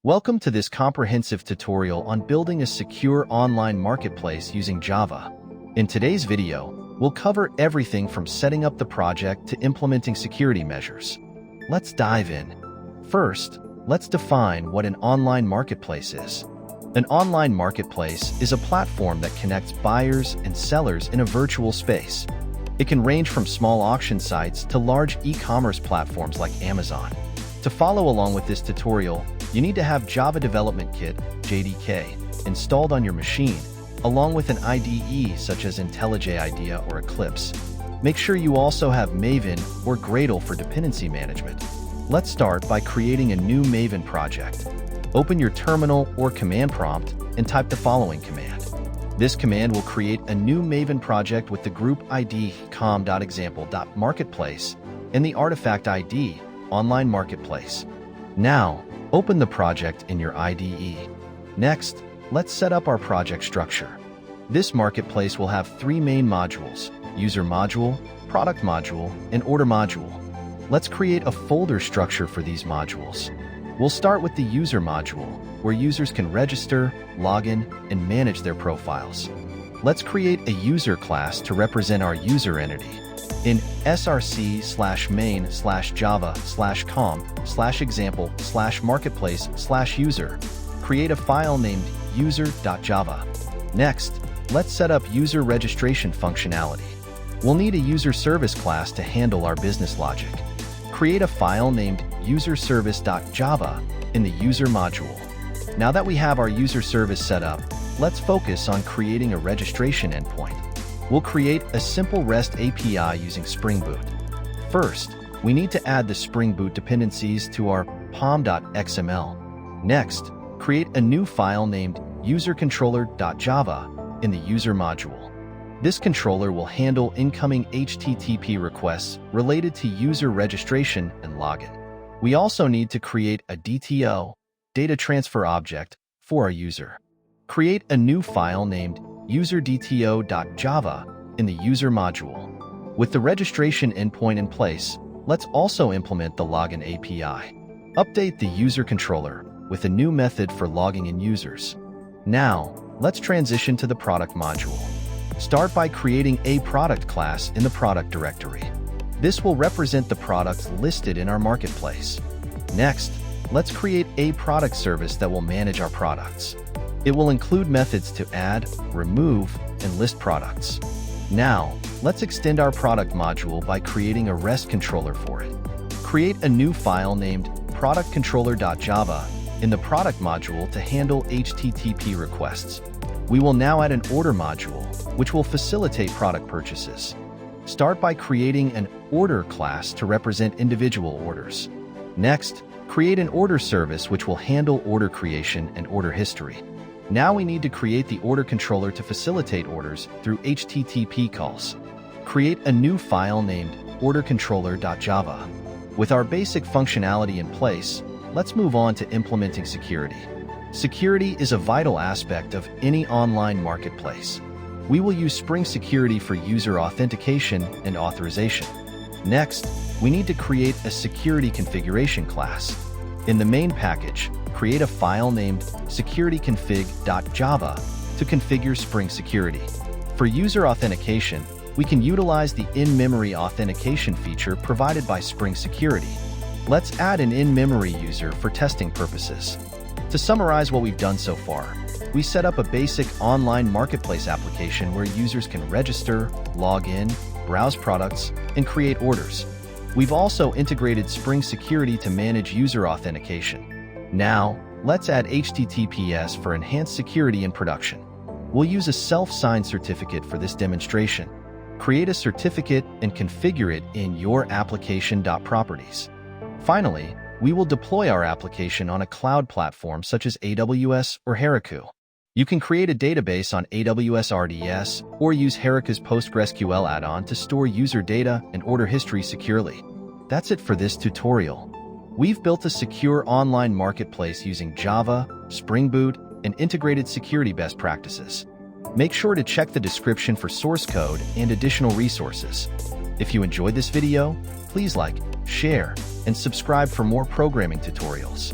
Welcome to this comprehensive tutorial on building a secure online marketplace using Java. In today's video, we'll cover everything from setting up the project to implementing security measures. Let's dive in. First, let's define what an online marketplace is. An online marketplace is a platform that connects buyers and sellers in a virtual space. It can range from small auction sites to large e-commerce platforms like Amazon. To follow along with this tutorial, you need to have Java Development Kit, JDK, installed on your machine, along with an IDE such as IntelliJ IDEA or Eclipse. Make sure you also have Maven or Gradle for dependency management. Let's start by creating a new Maven project. Open your terminal or command prompt and type the following command. This command will create a new Maven project with the group ID com.example.marketplace and the artifact ID online marketplace. Now, open the project in your IDE. Next, let's set up our project structure. This marketplace will have three main modules: user module, product module, and order module. Let's create a folder structure for these modules. We'll start with the user module, where users can register, log in, and manage their profiles. Let's create a user class to represent our user entity. In src/main/java/com/example/marketplace/user, create a file named user.java. Next, let's set up user registration functionality. We'll need a user service class to handle our business logic. Create a file named userservice.java in the user module. Now that we have our user service set up, let's focus on creating a registration endpoint. We'll create a simple REST API using Spring Boot. First, we need to add the Spring Boot dependencies to our pom.xml. Next, create a new file named usercontroller.java in the user module. This controller will handle incoming HTTP requests related to user registration and login. We also need to create a DTO, data transfer object, for our user. Create a new file named userdto.java in the user module. With the registration endpoint in place, let's also implement the login API. Update the user controller with a new method for logging in users. Now, let's transition to the product module. Start by creating a product class in the product directory. This will represent the products listed in our marketplace. Next, let's create a product service that will manage our products. It will include methods to add, remove, and list products. Now, let's extend our product module by creating a REST controller for it. Create a new file named productcontroller.java in the product module to handle HTTP requests. We will now add an order module, which will facilitate product purchases. Start by creating an order class to represent individual orders. Next, create an order service which will handle order creation and order history. Now we need to create the order controller to facilitate orders through HTTP calls. Create a new file named ordercontroller.java. With our basic functionality in place, let's move on to implementing security. Security is a vital aspect of any online marketplace. We will use Spring Security for user authentication and authorization. Next, we need to create a security configuration class. In the main package, create a file named securityconfig.java to configure Spring Security. For user authentication, we can utilize the in-memory authentication feature provided by Spring Security. Let's add an in-memory user for testing purposes. To summarize what we've done so far, we set up a basic online marketplace application where users can register, log in, browse products, and create orders. We've also integrated Spring Security to manage user authentication. Now, let's add HTTPS for enhanced security in production. We'll use a self-signed certificate for this demonstration. Create a certificate and configure it in your application.properties. Finally, we will deploy our application on a cloud platform such as AWS or Heroku. You can create a database on AWS RDS or use Heroku's PostgreSQL add-on to store user data and order history securely. That's it for this tutorial. We've built a secure online marketplace using Java, Spring Boot, and integrated security best practices. Make sure to check the description for source code and additional resources. If you enjoyed this video, please like, share, and subscribe for more programming tutorials.